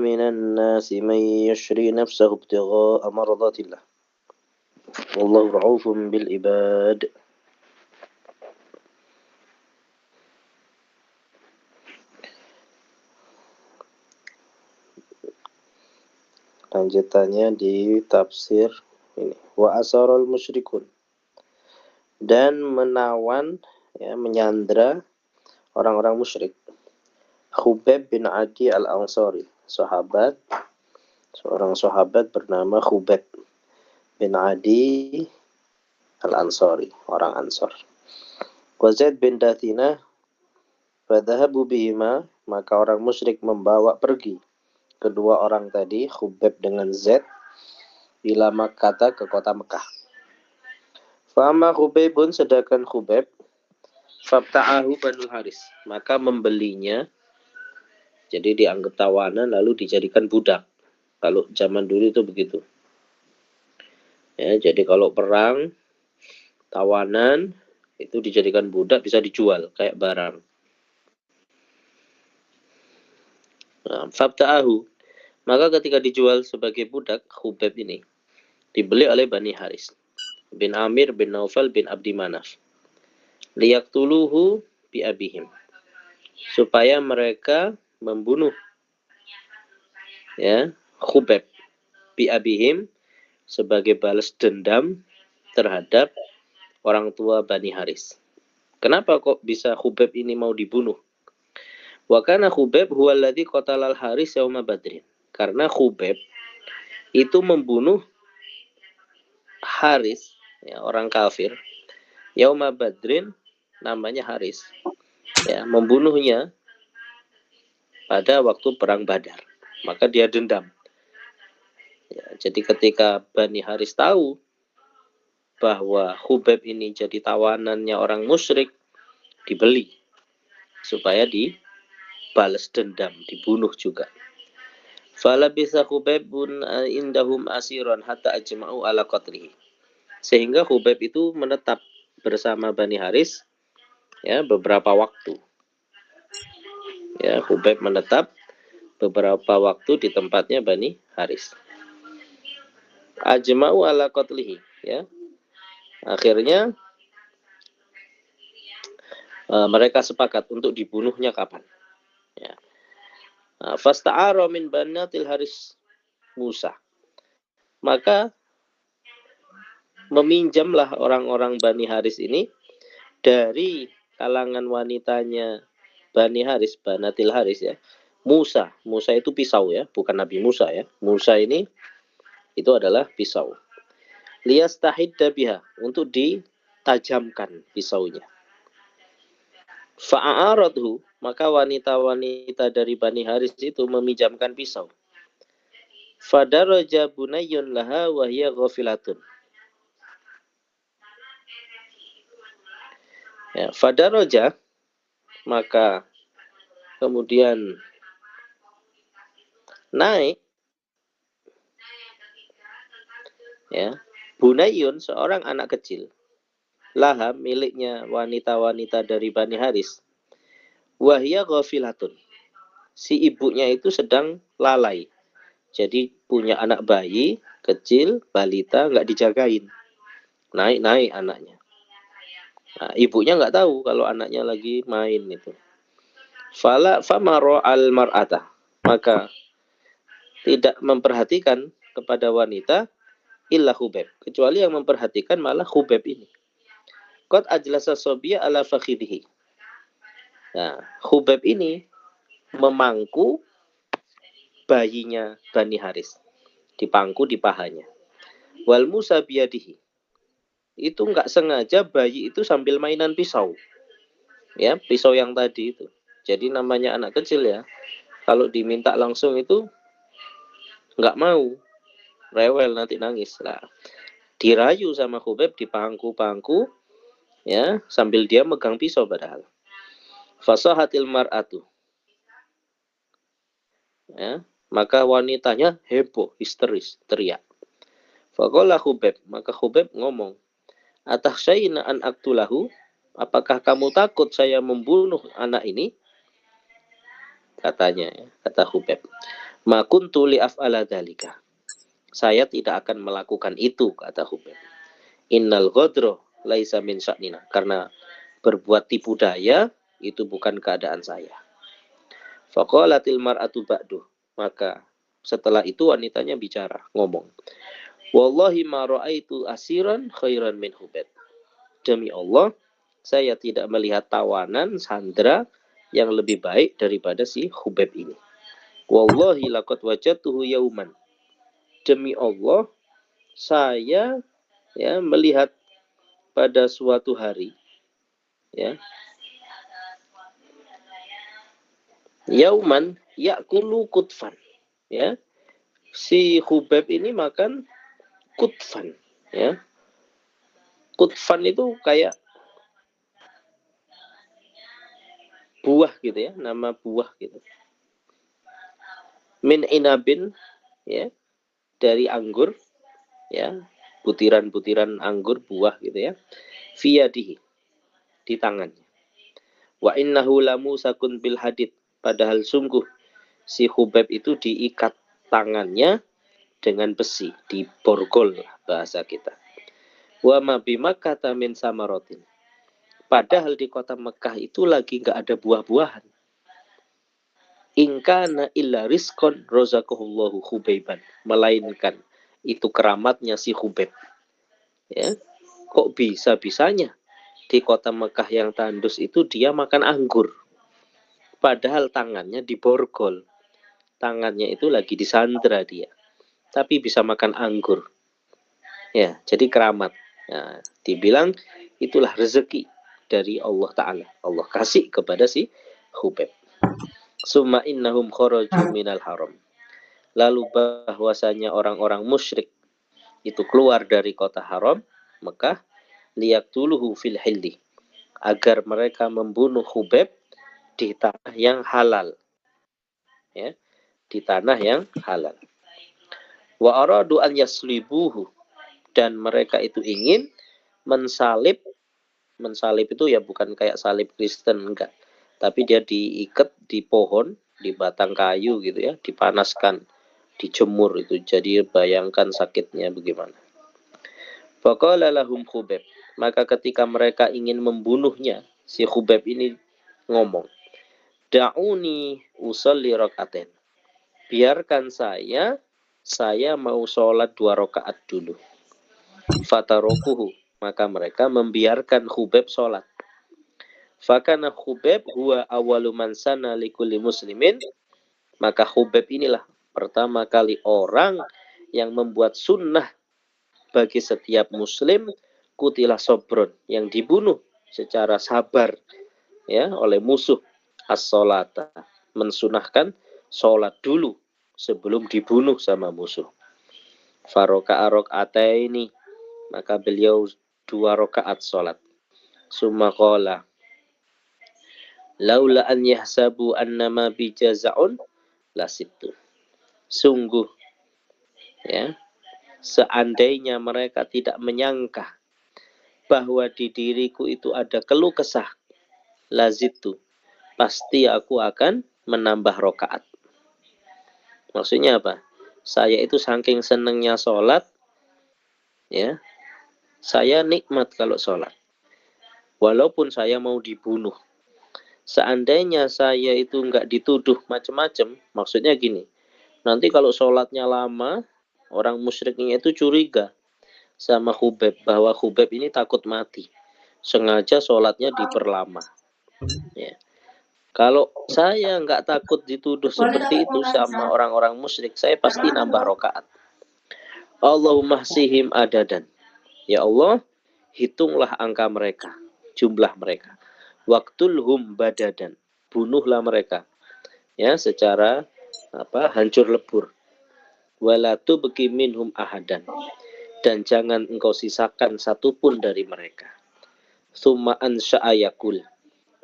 minan nasi man yashri nafsahu ibtigha'a mardatillah. Wallahu ra'ufun bil ibad. Lanjutannya di tafsir ini. Wa asarul musyrikun. Dan menawan, ya, menyandra orang-orang musyrik. Khubayb bin Adi al-Ansari, seorang sahabat bernama Khubayb bin Adi al-Ansari, orang Ansar. Wa Zaid bin Dathina fadhahabu bihima, maka orang musyrik membawa pergi kedua orang tadi, Khubayb dengan Zaid, ila Makkah, ke kota Mekah. Fama Khubaybun, sedangkan Khubayb, fabta'ahu Banul Haris, maka membelinya, jadi dianggap tawanan lalu dijadikan budak. Kalau zaman dulu itu begitu. Ya, jadi kalau perang, tawanan itu dijadikan budak, bisa dijual kayak barang. Nah, fabta'ahu, maka ketika dijual sebagai budak, Khubayb ini dibeli oleh Bani Haris bin Amir bin Naufal bin Abdi Manaf. Liyaktuluhu bi abihim, supaya mereka membunuh, ya, Khubayb bi abihim, sebagai balas dendam terhadap orang tua Bani Haris. Kenapa kok bisa Khubayb ini mau dibunuh? Wa kana Khubayb huwa alladhi qatalal Haris yauma Badrin. Karena Khubayb itu membunuh Haris, ya, orang kafir, yauma Badrin, namanya Haris, ya, membunuhnya pada waktu perang Badar. Maka dia dendam. Ya, jadi ketika Bani Haris tahu bahwa Khubayb ini jadi tawanannya orang musyrik, dibeli supaya dibalas dendam, dibunuh juga. Fala bisa Khubaybun indahum asiron hatta ajma'u ala qatlihi. Sehingga Khubayb itu menetap bersama Bani Haris, ya, beberapa waktu. Ya, Khubayb menetap beberapa waktu di tempatnya Bani Haris. Ajma'u ala qatlihi, ya. Akhirnya mereka sepakat untuk dibunuhnya kapan. Ya. Fasta'ara min banatil Haris Musa. Maka meminjamlah orang-orang Bani Haris ini dari kalangan wanitanya Bani Haris, Banatil Haris, ya, Musa. Musa itu pisau, ya, bukan Nabi Musa, ya. Musa ini itu adalah pisau. Liyastahidda biha, untuk ditajamkan pisaunya. Fa'aradhu, maka wanita-wanita dari Bani Haris itu meminjamkan pisau. Fadaraja bunayyun laha wa hiya ghafilatun. Ya, fadaraja, maka kemudian naik, ya, bunayyun, seorang anak kecil, laha, miliknya wanita-wanita dari Bani Haris, wahya ghafilatun, si ibunya itu sedang lalai, jadi punya anak bayi kecil, balita, nggak dijagain, naik anaknya. Nah, ibunya nggak tahu kalau anaknya lagi main itu. Famaro al mar'ata, maka tidak memperhatikan kepada wanita illa Khubayb, kecuali yang memperhatikan malah Khubayb ini. Qad ajlasa sobiya ala fakhidhihi. Nah, Khubayb ini memangku bayinya Bani Haris, dipangku di pahanya. Wal Musa biyadihi, itu nggak sengaja bayi itu sambil mainan pisau, ya, pisau yang tadi itu. Jadi namanya anak kecil, ya, kalau diminta langsung itu nggak mau, rewel, nanti nangis lah. Dirayu sama Khubayb, dipangku-pangku, ya, sambil dia megang pisau padahal. Fasahatil mar'atu, ya, maka wanitanya heboh, histeris, teriak. Faqala Khubayb, maka Khubayb ngomong, atakhshayna an aktulahu, apakah kamu takut saya membunuh anak ini? Katanya, ya, kata Khubayb. Ma kuntu li af'ala dzalika. Saya tidak akan melakukan itu, kata Hubeb. Innal ghadra laisa min sya'nina. Karena berbuat tipu daya itu bukan keadaan saya. Faqalatil mar'atu ba'du. Maka setelah itu wanitanya bicara, ngomong. Wallahi ma ra'aitu asiran khairan min Hubeb. Demi Allah, saya tidak melihat tawanan sandera yang lebih baik daripada si Hubeb ini. Wallahi laqad wajadtuhu yauman. Demi Allah, saya melihat pada suatu hari, ya, yauman yakulu kutfan, ya, si Hubeb ini makan kutfan, ya. Kutfan itu kayak buah gitu ya, nama buah gitu. Min inabin, ya, dari anggur, ya, butiran-butiran anggur buah gitu ya. Fiyadihi, di tangannya. Wa innahu lamusakun bil hadid. Padahal sungguh si Hubeb itu diikat tangannya dengan besi, diborgol bahasa kita. Wa ma bimakkah min samarotin. Padahal di kota Mekah itu lagi nggak ada buah-buahan. Ingkana illa rizqon rozaqahullahu Hubeiban. Melainkan itu keramatnya si Hubeb. Ya, kok bisa-bisanya di kota Mekah yang tandus itu dia makan anggur. Padahal tangannya diborgol. Tangannya itu lagi disandra dia. Tapi bisa makan anggur. Ya, jadi keramat. Nah, dibilang itulah rezeki dari Allah Ta'ala. Allah kasih kepada si Hubeb. Summa innahum kharaju minal haram. Lalu bahwasanya orang-orang musyrik itu keluar dari kota haram, Mekah, liyaktuluhu fil hilli. Agar mereka membunuh Hubeb di tanah yang halal. Ya, di tanah yang halal. Wa aradu an yaslibuhu. Dan mereka itu ingin mensalib itu ya bukan kayak salib Kristen, enggak, tapi dia diikat di pohon, di batang kayu gitu ya, dipanaskan, dijemur itu. Jadi bayangkan sakitnya bagaimana. Faqala lahum Hubeb. Maka ketika mereka ingin membunuhnya, si Hubeb ini ngomong, da'uni usolli rakaatain. Biarkan saya mau sholat 2 rakaat dulu. Fatarokuhu, maka mereka membiarkan Hubeb sholat. Fakana Hubeb huwa awalu man sana likulli muslimin. Maka Hubeb inilah pertama kali orang yang membuat sunnah bagi setiap muslim, kutilah sobron, yang dibunuh secara sabar ya oleh musuh, as-sholata, mensunahkan sholat dulu sebelum dibunuh sama musuh. Faroka ini, maka beliau 2 rakaat sholat. Summa qala laula an yahsabu annama bijaza'un lasibtu. Sungguh ya, seandainya mereka tidak menyangka bahwa di diriku itu ada keluh kesah, lazitu, pasti aku akan menambah rakaat. Maksudnya apa? Saya itu saking senengnya sholat, ya, saya nikmat kalau sholat. Walaupun saya mau dibunuh. Seandainya saya itu nggak dituduh macam-macam, maksudnya gini, nanti kalau sholatnya lama, orang musyriknya itu curiga sama Hubeb, bahwa Hubeb ini takut mati. Sengaja sholatnya diperlama. Ya. Kalau saya nggak takut dituduh seperti itu sama orang-orang musyrik, saya pasti nambah rakaat. Allahumma sihim adadan. Ya Allah, hitunglah angka mereka, jumlah mereka. Waktulhum badadan. Bunuhlah mereka. Ya, secara hancur lebur. Walatu beki minhum ahadan. Dan jangan engkau sisakan satupun dari mereka. Tsumma ansya'a yaqul.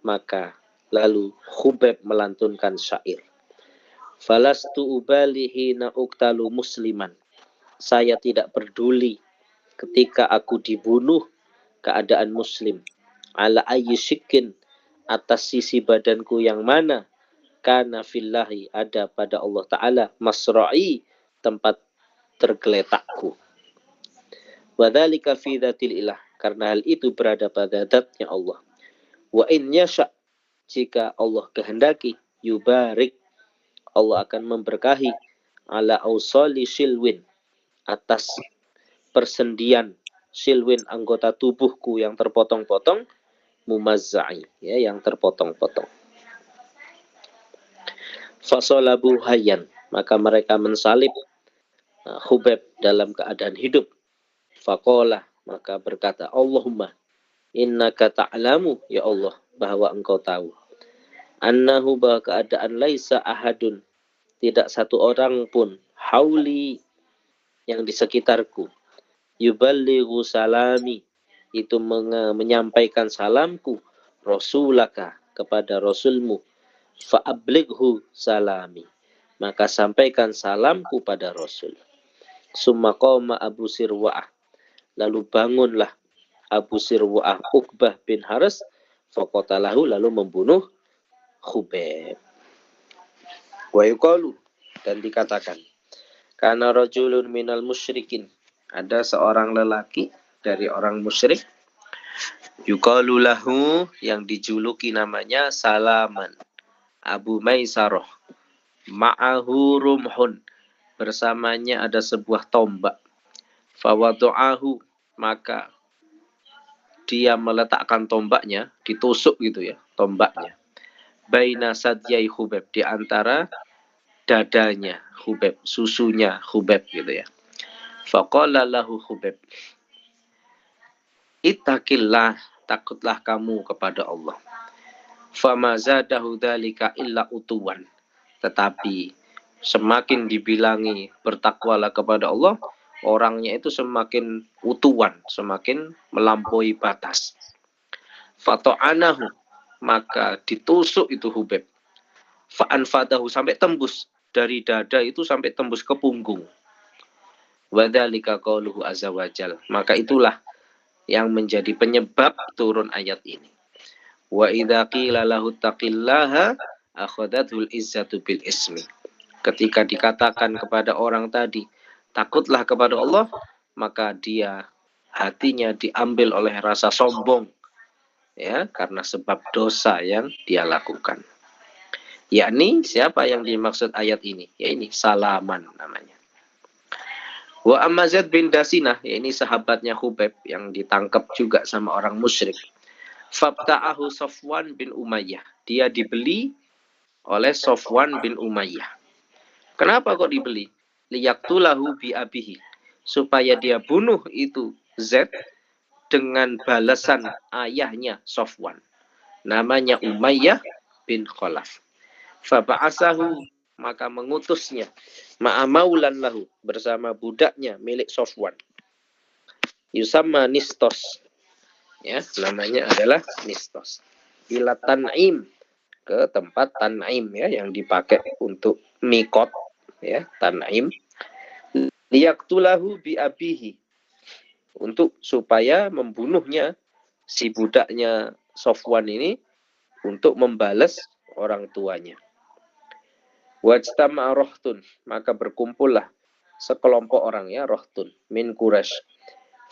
Maka lalu Hubeb melantunkan syair. Falastu ubali hina uktalu musliman. Saya tidak peduli ketika aku dibunuh keadaan muslim. Ala ayyi syikin, atas sisi badanku yang mana, kana fillahi, ada pada Allah Ta'ala, masra'i, tempat tergeletakku. Wadzalika fi dzatil ilah, karena hal itu berada pada zatnya Allah. Wa in yasha, jika Allah kehendaki, yubarik, Allah akan memberkahi, ala ausali silwin, atas persendian silwin anggota tubuhku yang terpotong-potong, mumazza'i, ya, yang terpotong-potong. Fasolabu hayyan, maka mereka mensalib Khubayb dalam keadaan hidup. Faqala, maka berkata, Allahumma innaka ta'lamu, ya Allah, bahwa engkau tahu, annahu, bahwa keadaan laisa ahadun, tidak satu orang pun, hauli, yang di sekitarku, yuballighu salami, itu menyampaikan salamku, rasulaka, kepada rasulmu, fa'ablighu salami, maka sampaikan salamku pada rasul. Summa qama Abu Sirwa'ah, lalu bangunlah Abu Sirwa'ah Uqbah bin Haris, faqatalahu, lalu membunuh Khubayb. Wa yuqalu, dan dikatakan, kana rajulun minal musyrikin, ada seorang lelaki dari orang musyrik, yuqalu lahu, yang dijuluki namanya Salaman, Abu Maisarah, ma'ahu rumhun, bersamanya ada sebuah tombak. Fawadu'ahu, maka dia meletakkan tombaknya, ditusuk gitu ya, tombaknya. Baina sadyai Khubayb, di antara dadanya Khubayb, susunya Khubayb gitu ya. Faqala lahu Khubayb, ittaqillah, takutlah kamu kepada Allah. Fama zadahu dzalika illa utuwan, tetapi semakin dibilangi bertakwalah kepada Allah, orangnya itu semakin utuwan, semakin melampaui batas. Fata'anahu, maka ditusuk itu Khubayb. Fa'anfadahu, sampai tembus dari dada itu sampai tembus ke punggung. Wadzalika qauluhu azza wajal, maka itulah yang menjadi penyebab turun ayat ini. Wa idza qila lahu taqillaha akhadathul izzatu bil ismi, ketika dikatakan kepada orang tadi, takutlah kepada Allah, maka dia hatinya diambil oleh rasa sombong, ya, karena sebab dosa yang dia lakukan. Yakni siapa yang dimaksud ayat ini? Ya ini Salaman namanya. Wa amma Zaid bin Dasinah, ya ini sahabatnya Khubayb yang ditangkap juga sama orang musyrik. Fabta'ahu Safwan bin Umayyah, dia dibeli oleh Safwan bin Umayyah. Kenapa kok dibeli? Liyaqtulahu bi abihi, supaya dia bunuh itu Zaid dengan balasan ayahnya Safwan, namanya Umayyah bin Khalaf. Faba'asahu, maka mengutusnya, ma'amaulan lahu, bersama budaknya milik Safwan, yusamma Nistos, ya, namanya adalah Nistos, ila Tan'im, ke tempat Tan'im, ya, yang dipakai untuk mikot, ya, Tan'im. Liyaqtulahu bi abihi, untuk supaya membunuhnya si budaknya Safwan ini, untuk membalas orang tuanya. Wajtama'a rohtun, maka berkumpullah sekelompok orang, ya, rohtun min Quraisy.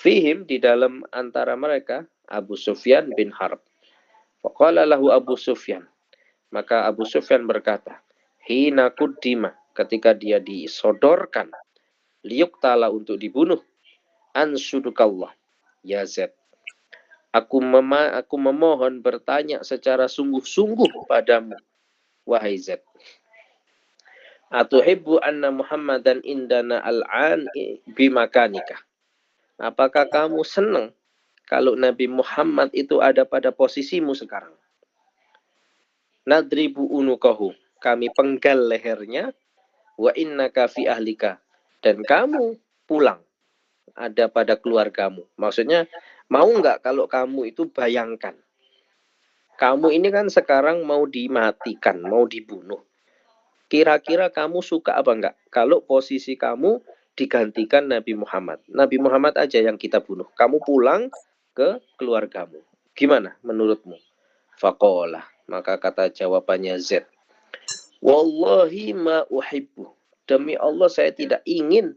Fihim, di dalam antara mereka Abu Sufyan bin Harb. Faqala lahu Abu Sufyan, maka Abu Sufyan berkata, hina kuddima, ketika dia disodorkan, liyuktala, untuk dibunuh, ansudukallah ya Zaid, aku memohon bertanya secara sungguh-sungguh padamu, wahai Zaid, atuhibbu anna Muhammadan indana al'an bimakanika, apakah kamu senang kalau Nabi Muhammad itu ada pada posisimu sekarang? Nadribu unukahu, kami penggal lehernya, wa innaka fi ahlika, dan kamu pulang ada pada keluargamu. Maksudnya, mau nggak kalau kamu itu, bayangkan, kamu ini kan sekarang mau dimatikan, mau dibunuh. Kira-kira kamu suka apa enggak kalau posisi kamu digantikan Nabi Muhammad? Nabi Muhammad aja yang kita bunuh, kamu pulang ke keluargamu. Gimana menurutmu? Faqala, maka kata jawabannya Zaid, Wallahi ma uhibbu. Demi Allah saya tidak ingin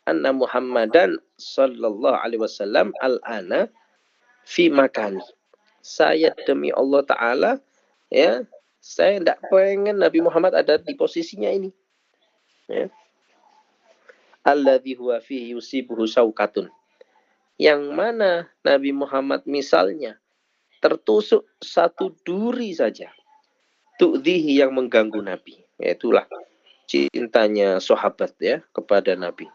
anna Muhammadan sallallahu alaihi wasallam al-ana fi makani. Saya demi Allah Ta'ala, ya, saya tidak pengen Nabi Muhammad ada di posisinya ini. Ya. Alladhi huwa fihi yusibuhu saukatun. Yang mana Nabi Muhammad misalnya tertusuk satu duri saja. Tu'dihi yang mengganggu Nabi. Itulah cintanya sahabat ya kepada Nabi.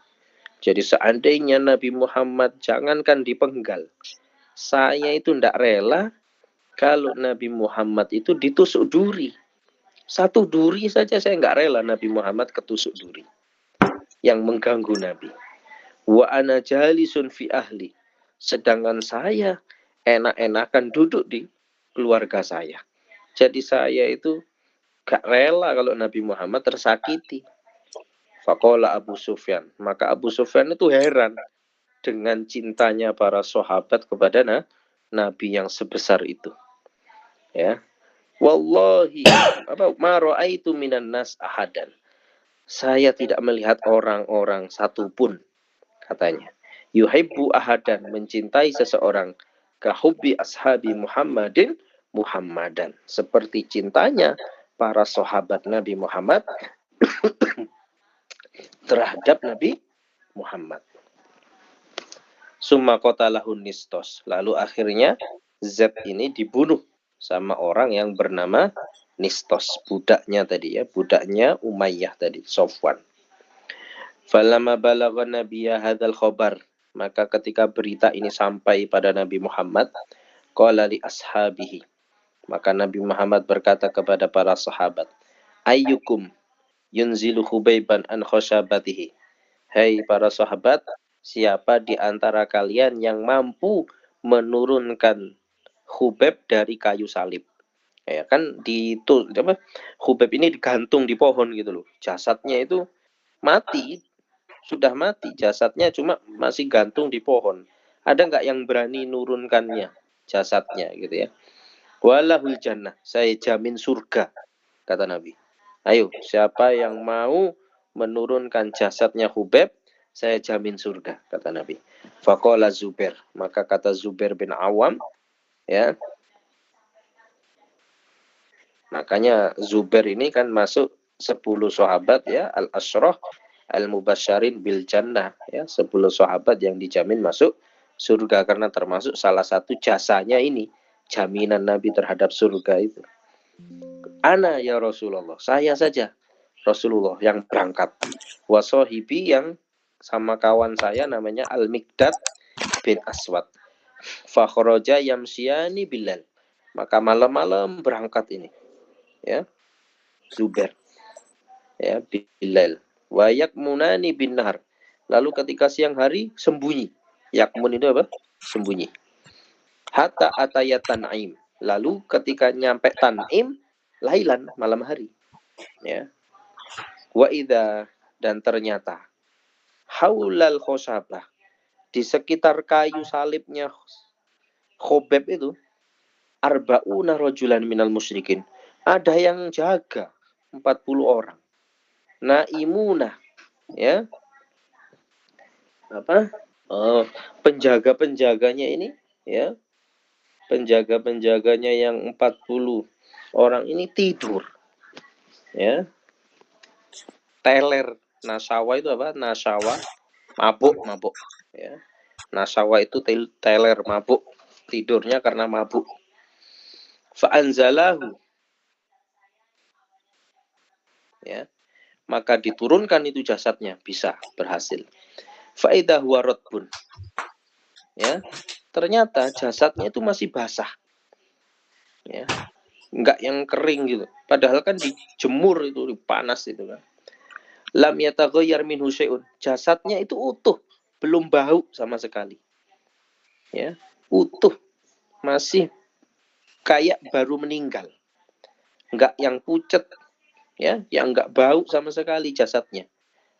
Jadi seandainya Nabi Muhammad jangankan dipenggal, saya itu tidak rela kalau Nabi Muhammad itu ditusuk duri. Satu duri saja saya nggak rela Nabi Muhammad ketusuk duri yang mengganggu Nabi. Wa ana jalisun fi ahli. Sedangkan saya enak-enakan duduk di keluarga saya. Jadi saya itu gak rela kalau Nabi Muhammad tersakiti. Faqala Abu Sufyan. Maka Abu Sufyan itu heran dengan cintanya para sahabat kepada Nabi yang sebesar itu. Ya. Wallahi ma ra'aitu minan nas ahadan. Saya tidak melihat orang-orang satupun, katanya, yuhibbu ahadan, mencintai seseorang, kahubbi ashabi Muhammadan, seperti cintanya para sahabat Nabi Muhammad terhadap Nabi Muhammad. Summa qatalahun Nistos. Lalu akhirnya Z ini dibunuh sama orang yang bernama Nistos, budaknya tadi ya, budaknya Umayyah tadi, Sofwan. Falamma balagha nabiyya hadzal khabar, maka ketika berita ini sampai pada Nabi Muhammad, qala li ashabihi, maka Nabi Muhammad berkata kepada para sahabat, ayyukum yunzilu Khubaiban an khoshabatihi. Hai para sahabat, siapa di antara kalian yang mampu menurunkan Khubaib dari kayu salib? Ya kan Khubaib ini digantung di pohon gitu loh. Jasadnya itu mati, sudah mati jasadnya, cuma masih gantung di pohon. Ada nggak yang berani nurunkannya jasadnya gitu ya? Walahul jannah, saya jamin surga, kata Nabi. Ayo, siapa yang mau menurunkan jasadnya Khubaib, saya jamin surga, kata Nabi. Faqala Zubair, maka kata Zubair bin Awam, ya. Makanya Zubair ini kan masuk 10 sahabat ya, al-asyrah al-mubasyarin bil jannah ya, 10 sahabat yang dijamin masuk surga karena termasuk salah satu jasanya ini, jaminan Nabi terhadap surga itu. Ana ya Rasulullah, saya saja Rasulullah yang berangkat. Wasohibi yang sama kawan saya namanya Al-Miqdad bin Aswad. Fakhroja yamsiyani Bilal. Maka malam-malam berangkat ini. Ya, Zubair. Ya, Bilal. Wa yakmunani bin nahar. Lalu ketika siang hari sembunyi. Yakmun itu apa? Sembunyi. Hatta atayat Tan'im. Lalu ketika nyampe Tan'im, lailan, malam hari. Ya. Wa idza, dan ternyata haulal khosabah, di sekitar kayu salibnya Khubaib itu, arba'una rajulan minal musyrikin, ada yang jaga 40 orang. Naimuna, ya. Apa? Oh, penjaga-penjaganya ini, ya. Penjaga-penjaganya yang 40 orang ini tidur. Ya. Teler. Nasawa itu apa? Nasawa, mabuk. Ya. Nasawa itu teler, mabuk. Tidurnya karena mabuk. Fa'anzalahu, ya, maka diturunkan itu jasadnya, bisa berhasil. Faidah waradbun, ya, ternyata jasadnya itu masih basah, ya, enggak yang kering gitu. Padahal kan dijemur itu, panas itu kan. Lam yataghayyar minhu syai'un, jasadnya itu utuh, belum bau sama sekali, ya, utuh, masih kayak baru meninggal, enggak yang pucet, ya, yang enggak bau sama sekali jasadnya,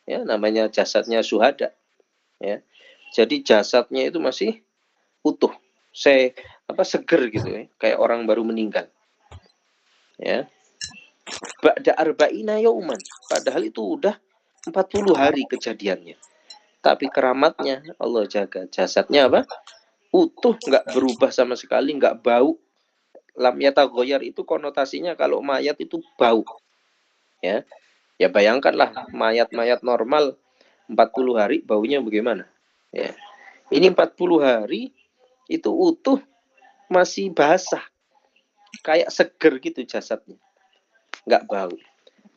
ya, namanya jasadnya syuhada, ya. Jadi jasadnya itu masih utuh, seger gitu ya, kayak orang baru meninggal, ya. ba'da arba'ina yauman. Padahal itu udah 40 hari kejadiannya. Tapi keramatnya Allah jaga. Jasadnya apa? Utuh, nggak berubah sama sekali, nggak bau. Lam yataghayyar itu konotasinya kalau mayat itu bau. Ya. Ya bayangkanlah mayat-mayat normal 40 hari baunya bagaimana? Ya. Ini 40 hari itu utuh, masih basah. Kayak seger gitu jasadnya. Nggak bau.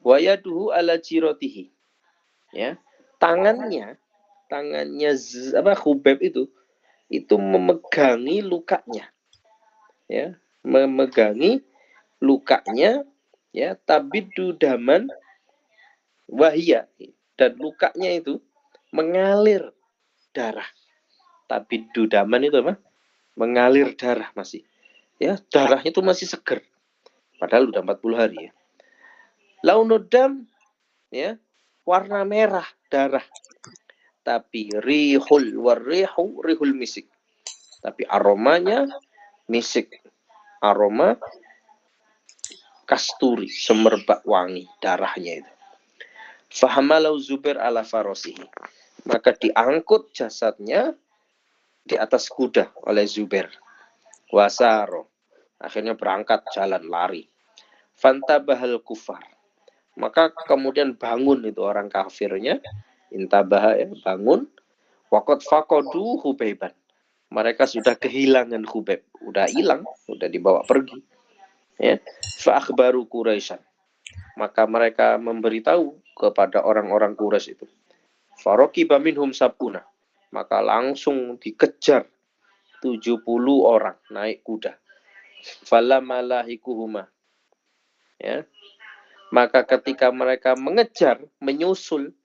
Wa yaduhu ala jirotihi. Ya. Tangannya Khubaib itu memegangi lukanya. Ya, memegangi lukanya, ya, tabidu daman wahia, dan lukanya itu mengalir darah. Tabidu daman itu apa? Mengalir darah masih. Ya, darah itu masih seger. Padahal udah 40 hari ya. Launudam, ya, warna merah darah. Tapi rihul misik. Tapi aromanya misik. Aroma kasturi, semerbak wangi darahnya itu. Fahamalau Zubair ala farosihi. Maka diangkut jasadnya di atas kuda oleh Zubair. Wasaro. Akhirnya berangkat jalan lari. Fantabahal kufar. Maka kemudian bangun itu orang kafirnya. Intabah, ya, bangun. Wakot fakodu Hubeiban. Mereka sudah kehilangan Khubaib. Udah hilang, udah dibawa pergi. Ya. Fa'akhbaru Quraisyan. Maka mereka memberitahu kepada orang-orang Quraisy itu. Farokiba minhum sabuna. Maka langsung dikejar 70 orang naik kuda. Falamalahikuhuma. Ya. Maka ketika mereka mengejar, menyusul,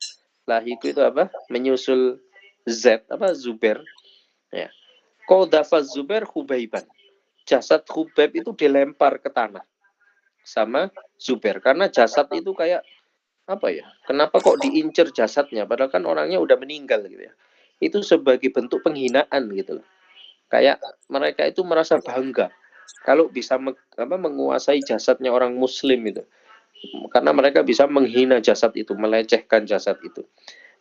lahiku itu apa? Menyusul Zubair. Ya. Qadhafa Zubair Hubaiban. Jasad Khubaib itu dilempar ke tanah sama Zubair, karena jasad itu kayak apa ya? Kenapa kok diincer jasadnya? Padahal kan orangnya udah meninggal gitu ya. Itu sebagai bentuk penghinaan gitu. Kayak mereka itu merasa bangga kalau bisa menguasai jasadnya orang Muslim itu, karena mereka bisa menghina jasad itu, melecehkan jasad itu.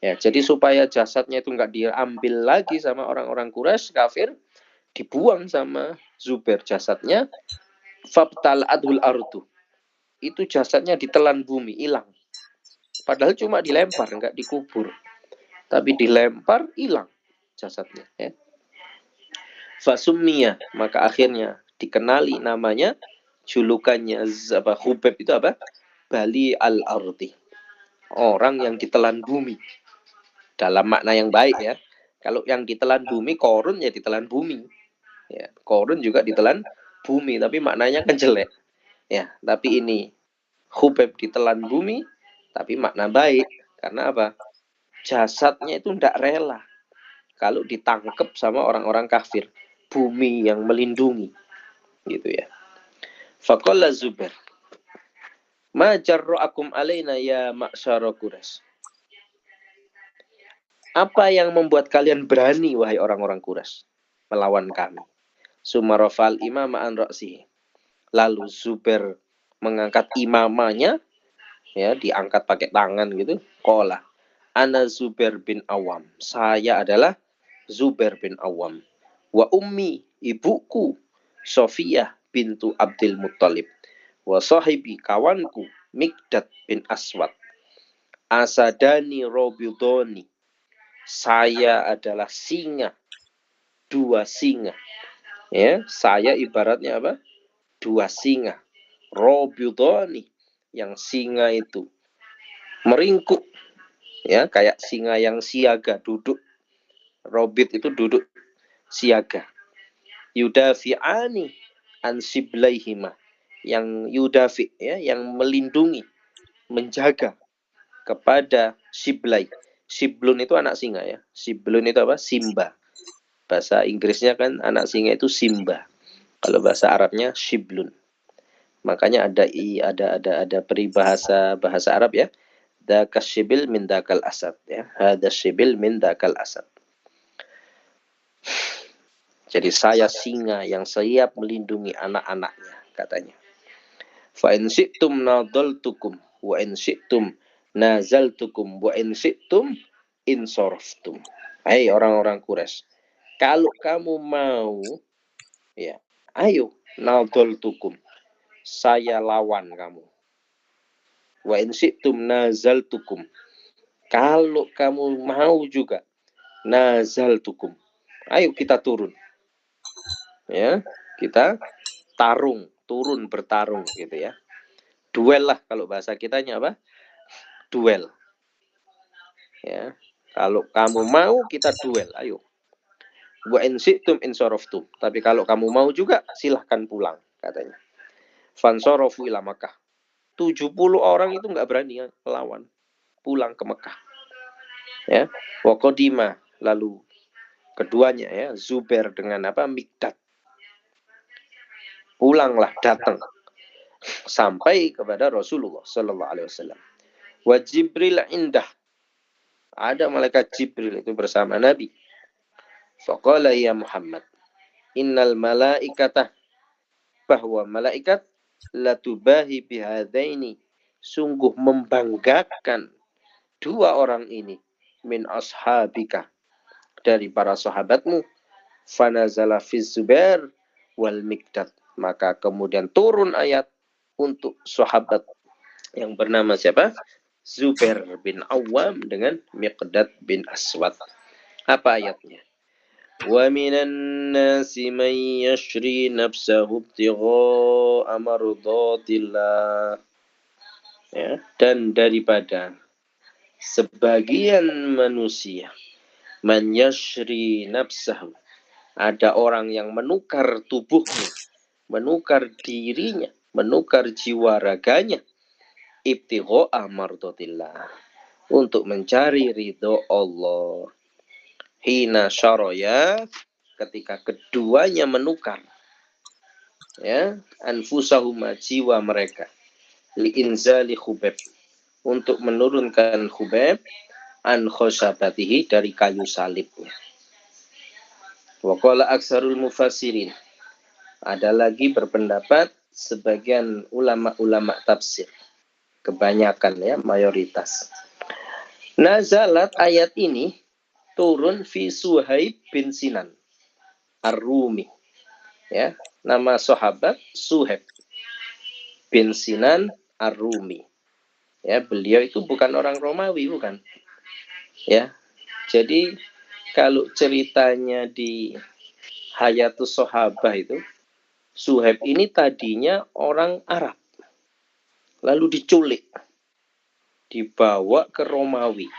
Ya, jadi supaya jasadnya itu nggak diambil lagi sama orang-orang Quraisy kafir, dibuang sama Zubair jasadnya. Fabtal adhul ardu. Itu jasadnya ditelan bumi, hilang. Padahal cuma dilempar, nggak dikubur. Tapi dilempar, hilang jasadnya. Ya. Fasummiya, maka akhirnya dikenali namanya, julukannya Khubaib itu apa? Bali al-ardi. Orang yang ditelan bumi. Dalam makna yang baik ya. Kalau yang ditelan bumi, Korun ya ditelan bumi. Ya, Korun juga ditelan bumi, tapi maknanya kan jelek. Ya, tapi ini Khubaib ditelan bumi, tapi makna baik. Karena apa? Jasadnya itu tidak rela kalau ditangkap sama orang-orang kafir. Bumi yang melindungi. Gitu ya. Faqala Zubair. Ma jarra'akum alaina ya ma'syara Quraisy. Apa yang membuat kalian berani, wahai orang-orang Quraisy, melawan kami? Sumarafal imama an ra'sihi. Lalu Zubair mengangkat imamanya, ya, diangkat pakai tangan gitu. Qala, ana Zubair bin Awam. Saya adalah Zubair bin Awam. Wa ummi, ibuku, Sofiyah bintu Abdul Muttalib. Wa sahibi, kawanku, Mikdad bin Aswad. Asadani Robidoni. Saya adalah singa, 2 singa. Ya, saya ibaratnya apa? 2 singa. Robidoni, yang singa itu meringkuk, ya, kayak singa yang siaga, duduk. Robit itu duduk siaga. Yudafi'ani an siblaihima, yang yudafi, ya, yang melindungi, menjaga kepada siblai. Siblun itu anak singa ya. Siblun itu apa? Simba. Bahasa Inggrisnya kan anak singa itu Simba. Kalau bahasa Arabnya Shiblun. Makanya ada peribahasa bahasa Arab ya. Dakas shibil min dakal asad ya. Hada shibil min dakal asad. Jadi saya singa yang siap melindungi anak-anaknya, katanya. Fa in syi'tum nadaltukum wa in syi'tum nazaltukum wa in syi'tum insoraftum. Hai orang-orang Quraisy, kalau kamu mau, ya, ayo nadaltukum, saya lawan kamu. Wa in syi'tum nazaltukum, kalau kamu mau juga, nazaltukum, ayo kita turun. Ya, kita turun bertarung gitu ya. Duel lah kalau bahasa kitanya apa? Duel. Ya. Kalau kamu mau kita duel, ayo. Wa in syi'tum insoraftum. Tapi kalau kamu mau juga silahkan pulang katanya. Fansorofu ila Makkah. 70 orang itu nggak berani ya, melawan. Pulang ke Mekah. Ya. Wa qadima, lalu keduanya ya, Zubair dengan apa? Mikdad. Pulanglah, datang sampai kepada Rasulullah sallallahu alaihi wasallam. Wa Jibril indah, ada malaikat Jibril itu bersama Nabi. Faqala ya Muhammad, innal malaikata, bahwa malaikat latubahi bihadaini, sungguh membanggakan dua orang ini, min ashabika, dari para sahabatmu. Fanazala fi Zubair wal Mikdad, maka kemudian turun ayat untuk sahabat yang bernama siapa? Zubair bin Awam dengan Miqdad bin Aswad. Apa ayatnya? Wa minan nasi man yashri nafsahu ibtigha'a mardatillah. Ya, dan daripada sebagian manusia, man yashri nafsahu, ada orang yang menukar tubuhnya, menukar dirinya, menukar jiwa raganya, ibtigha'a mardatillah, untuk mencari ridho Allah. Hina syaraya, ketika keduanya menukar, ya, anfusahuma, jiwa mereka, liinzali Khubayb, untuk menurunkan Khubayb, an khosabatihi, dari kayu salibnya. Wa qala aksarul mufassirin, ada lagi berpendapat sebagian ulama-ulama tafsir, kebanyakan ya, mayoritas. Nazalat, ayat ini turun fi Suhaib bin Sinan Ar-Rumi. Ya, nama sahabat Suhaib bin Sinan Ar-Rumi. Ya, beliau itu bukan orang Romawi, bukan. Ya. Jadi kalau ceritanya di Hayatus Sahabah itu, Suhaib ini tadinya orang Arab. Lalu diculik, dibawa ke Romawi.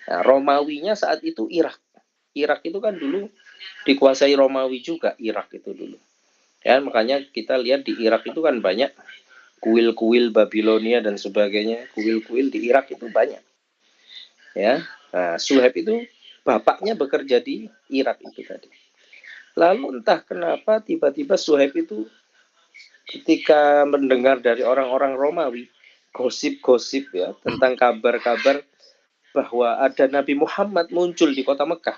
Nah, Romawinya saat itu Irak. Irak itu kan dulu dikuasai Romawi juga, Irak itu dulu. Ya, makanya kita lihat di Irak itu kan banyak kuil-kuil Babilonia dan sebagainya. Kuil-kuil di Irak itu banyak. Ya, nah, Suhaib itu bapaknya bekerja di Irak itu tadi. Lalu entah kenapa tiba-tiba Suhaib itu ketika mendengar dari orang-orang Romawi gosip-gosip ya tentang kabar-kabar bahwa ada Nabi Muhammad muncul di kota Mekah.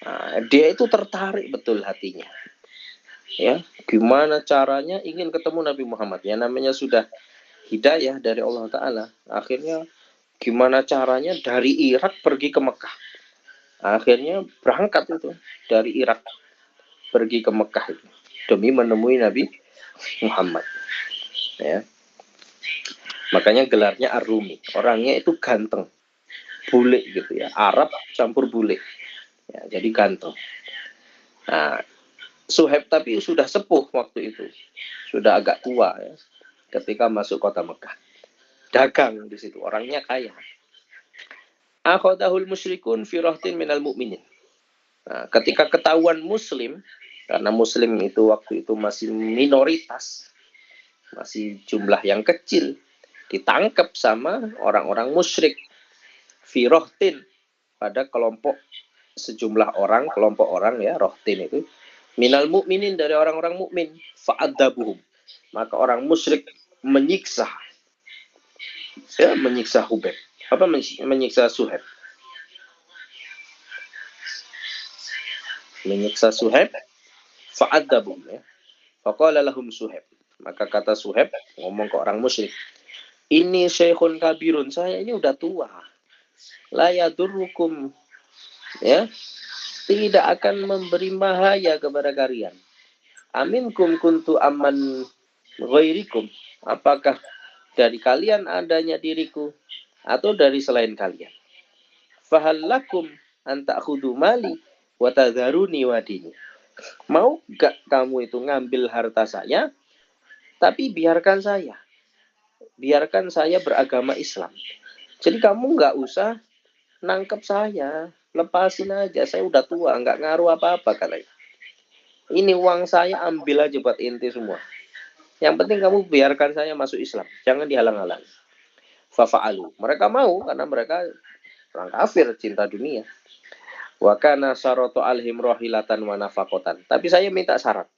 Nah, dia itu tertarik betul hatinya. Ya, gimana caranya ingin ketemu Nabi Muhammad? Ya, namanya sudah hidayah dari Allah Ta'ala. Akhirnya gimana caranya dari Irak pergi ke Mekah. Akhirnya berangkat itu dari Irak pergi ke Mekah itu demi menemui Nabi Muhammad. Ya. Makanya gelarnya Ar-Rumi. Orangnya itu ganteng, bule gitu ya, Arab campur bule. Ya, jadi ganteng. Nah, Suhaib tapi sudah sepuh waktu itu, sudah agak tua ya, ketika masuk kota Mekah. Dagang di situ, orangnya kaya. Akhodahul musyrikun fi rahtin minal mu'minin. Nah, ketika ketahuan Muslim, karena Muslim itu waktu itu masih minoritas, masih jumlah yang kecil, ditangkap sama orang-orang musyrik. Fi rahtin, pada kelompok sejumlah orang, kelompok orang ya, rohtin itu, minal mu'minin, dari orang-orang mukmin, fa'adzabuhum, maka orang musyrik menyiksa, ya, menyiksa Khubayb, apa menyiksa Suhaib, menyiksa Suhaib, fa'adzabuhum ya. Faqala lahum Suhaib, Maka kata Suhaib, ngomong ke orang musyrik, ini syekhun kabirun, saya ini udah tua. La yadurrukum, ya, tidak akan memberi bahaya kepada kalian. Aminkum kuntu aman ghairikum, apakah dari kalian adanya diriku atau dari selain kalian? Fahallakum an ta'khudhu mali wa tadharuni wa dini. Mau gak kamu itu ngambil harta saya, tapi biarkan saya beragama Islam. Jadi kamu nggak usah nangkep saya, lepasin aja, saya udah tua, nggak ngaruh apa-apa kalian. Ini uang saya, ambil aja buat inti semua. Yang penting kamu biarkan saya masuk Islam, jangan dihalang-halang. Fafa'alu, mereka mau karena mereka orang kafir, cinta dunia. Wa kana syaratu alhim rohilatan wa nafakotan. Tapi saya minta syarat.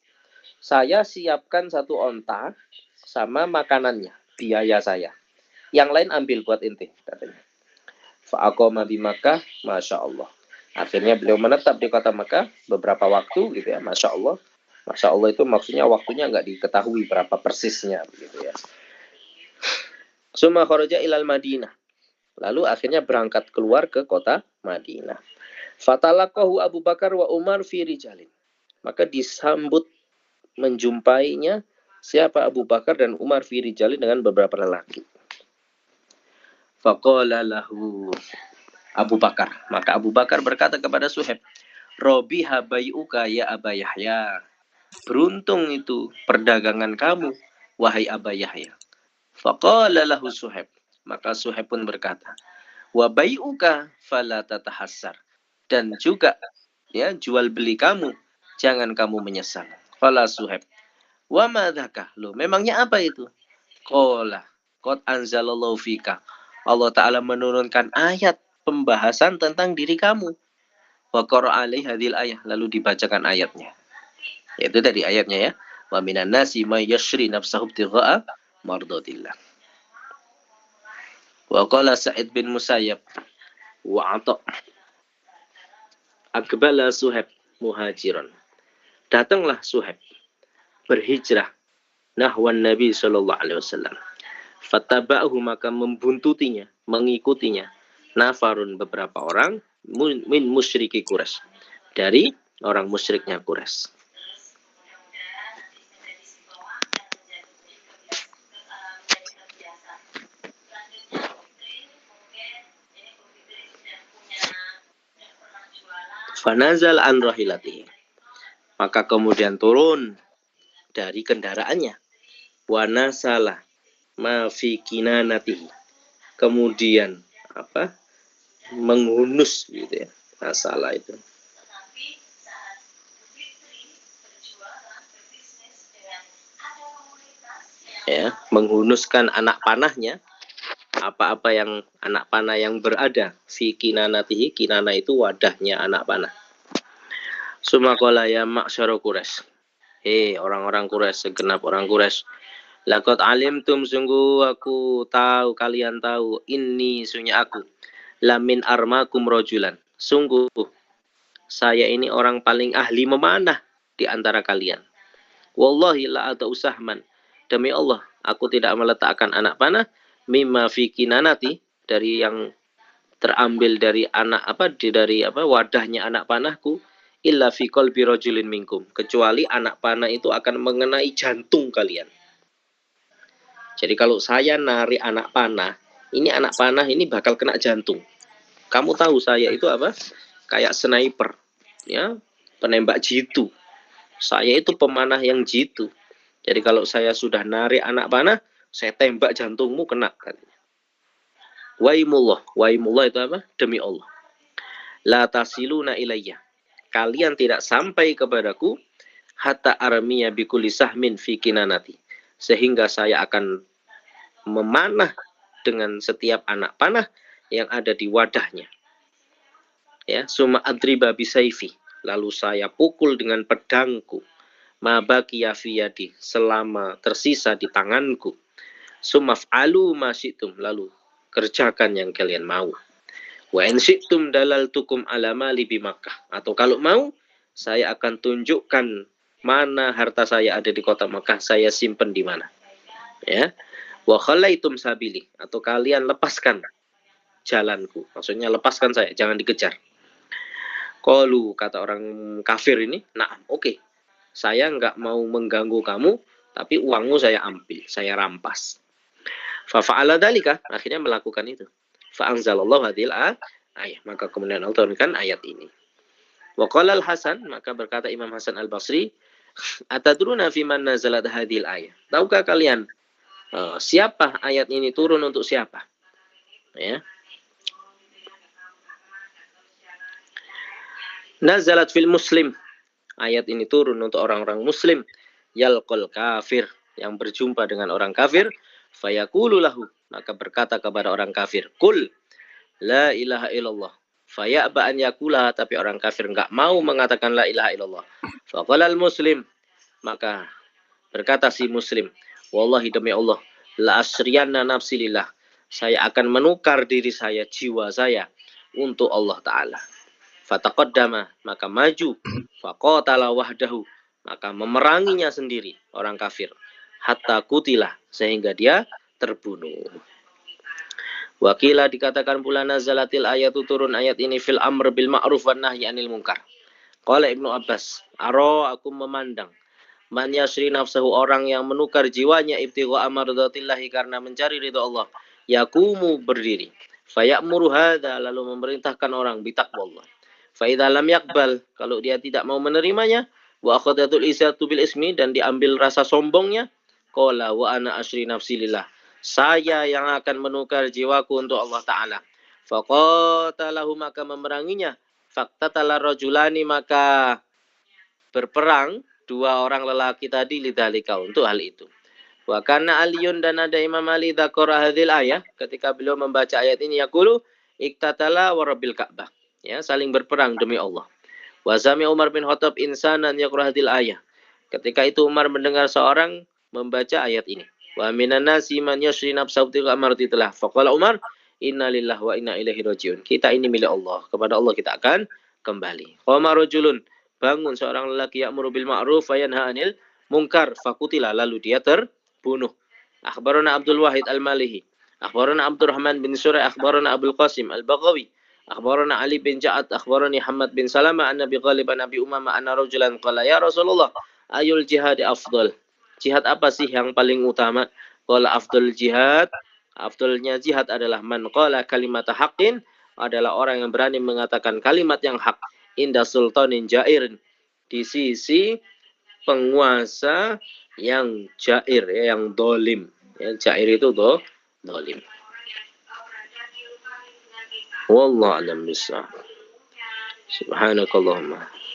Saya siapkan satu onta sama makanannya, biaya saya. Yang lain ambil buat inti, katanya. Fa'aqoma bi Makkah, Masya Allah. Akhirnya beliau menetap di kota Makkah beberapa waktu, gitu ya, Masya Allah. Masya Allah itu maksudnya waktunya nggak diketahui berapa persisnya, gitu ya. Summa kharaja ilal Madinah. Lalu akhirnya berangkat keluar ke kota Madinah. Fatalaqahu Abu Bakar wa Umar fi rijalin. Maka disambut menjumpainya siapa Abu Bakar dan Umar fi rijalin dengan beberapa lelaki. Faqala lahu Abu Bakar. Maka Abu Bakar berkata kepada Suhaib, Robiha bayuka ya Aba Yahya. Beruntung itu perdagangan kamu, wahai Aba Yahya. Faqala lahu Suhaib. Maka Suhaib pun berkata, wa bayuka fala tatahassar. Dan juga ya jual beli kamu, jangan kamu menyesal. Fala Suhaib. Wa madzaka? Loh, memangnya apa itu? Qala qad anzalallahu fika. Allah Ta'ala menurunkan ayat pembahasan tentang diri kamu. Wa qara'a alaihi hadhil ayah. Lalu dibacakan ayatnya. Yaitu tadi ayatnya ya. Wa minan nasi may yashri nafsahu ibtigha'a mardatillah. Wa qala Sa'id bin Musayyab wa Atha. Aqbala Suhaib muhajiran. Datanglah Suhaib berhijrah nahwan Nabi sallallahu alaihi wasallam. Fattaba'ahu, maka membuntutinya, mengikutinya nafarun, beberapa orang min musyriki Quraisy, dari orang musyriknya Quraisy. Fanazal an rahilatihi, maka kemudian turun dari kendaraannya. Wa nasala ma fi kinanatihi, kemudian apa? Menghunus gitu ya. Nasala itu. Ya, menghunuskan anak panahnya, apa-apa yang anak panah yang berada fi kinanatihi, kinana itu wadahnya anak panah. Sumaqala ya ma'syara Quraisy. Hei orang-orang Quraisy, segenap orang Quraisy. Laqad alimtum, sungguh aku tahu, kalian tahu, inni sunya aku lamin armakum rajulan. Sungguh saya ini orang paling ahli memanah di antara kalian. Wallahi la ata usahman. Demi Allah, aku tidak meletakkan anak panah mimma fi kinanati, dari yang terambil dari anak dari wadahnya anak panahku, illa fi qalbi rajulin minkum, kecuali anak panah itu akan mengenai jantung kalian. Jadi kalau saya narik anak panah ini bakal kena jantung. Kamu tahu saya itu apa? Kayak sniper, ya, penembak jitu. Saya itu pemanah yang jitu. Jadi kalau saya sudah narik anak panah, saya tembak jantungmu kena. Waimullah itu apa? Demi Allah. La tasiluna ilayya, kalian tidak sampai kepadaku, hatta armiya bikulli sahmin fi kinanati, sehingga saya akan memanah dengan setiap anak panah yang ada di wadahnya. Ya, summa adriba bisayfi, lalu saya pukul dengan pedangku, ma baqiya fi yadi, selama tersisa di tanganku. Summa fa'alu ma syi'tum, lalu kerjakan yang kalian mau. Wa in syi'tum dalaltukum ala mali bi Makkah, atau kalau mau saya akan tunjukkan mana harta saya ada di kota Mekah, saya simpen di mana. Ya. Wa khallaitum sabili, atau kalian lepaskan jalanku. Maksudnya lepaskan saya, jangan dikejar. Qalu, kata orang kafir ini, nah oke. Saya nggak mau mengganggu kamu, tapi uangmu saya ambil, saya rampas. Fa fa'ala dzalika, akhirnya melakukan itu. Fa anzalallahu hadhil ayat, maka kemudian Allah turunkan ayat ini. Wa qala al-Hasan, maka berkata Imam Hasan Al-Basri, atadruna fi man nazalat hadhil ayat. Tahukah kalian siapa ayat ini turun untuk siapa? Ya. Nazalat fil muslim. Ayat ini turun untuk orang-orang muslim. Yalqal kafir, yang berjumpa dengan orang kafir. Fayaqulu lahu, maka berkata kepada orang kafir, Kul la ilaha illallah. Faya'ba an yakulaha, tapi orang kafir enggak mau mengatakan la ilaha illallah. Faqala al-muslim, maka berkata si muslim, wallahi demi Allah, la asriyanna nafsi lillah. Saya akan menukar diri saya, jiwa saya untuk Allah Ta'ala. Fataqaddama, maka maju. Faqatala wahdahu, maka memeranginya sendiri orang kafir. Hatta kutilah, sehingga dia terbunuh. Wakilah, dikatakan pula nazalatil ayatu, turun ayat ini fil amr bil ma'ruf wan nahyi anil munkar. Qala Ibnu Abbas, aku memandang man yasri nafsahu, orang yang menukar jiwanya ibtigha amardatillahi, karena mencari ridha Allah, yakumu, berdiri, fayamuru hadza, lalu memerintahkan orang bitaqwallah. Fa idza lam yaqbal, kalau dia tidak mau menerimanya, wa akhadatul izatu bil ismi, dan diambil rasa sombongnya, qala wa ana asri nafsi lillah, saya yang akan menukar jiwaku untuk Allah Ta'ala. Faqatalahu, maka memeranginya. Faqtatala rajulani, maka berperang dua orang lelaki tadi lidzalika, untuk hal itu. Wa kana Aliyun, dan ada Imam Ali dzakara hadzal ayat, ketika beliau membaca ayat ini, yaqulu iktatala wa rabbil Ka'bah, ya, saling berperang demi Allah. Wa sami Umar bin Khattab insanan yaqra hadzal ayat, ketika itu Umar mendengar seorang membaca ayat ini. Wa minan nasi man yashri nafsahu ibtigha marditillah. Faqala Umar, inna lillahi wa inna ilaihi rajiun. Kita ini milik Allah, kepada Allah kita akan kembali. Qama rajulun, bangun seorang lelaki, ya'muru bil ma'ruf wa yanha 'anil munkar, faqutila, lalu dia terbunuh. Akhbarana Abdul Wahid Al-Malihi, akhbarana Abdurrahman bin Surah, akhbarana Abdul Qasim Al-Baghawi, akhbarana Ali bin Ja'ad, akhbarani Hamad bin Salama an Nabi Ghalib an Nabi Umamah anna rajulan qala ya Rasulullah ayul jihad afdal. Jihad apa sih yang paling utama? Qala afdal jihad, afdalnya jihad adalah man qala kalimata haqqin, adalah orang yang berani mengatakan kalimat yang hak, inda sultanin jairin, di sisi penguasa yang jair, ya, yang dolim. Ya, jair itu dolim. Wallahu a'lam bishawab. Subhanakallahumma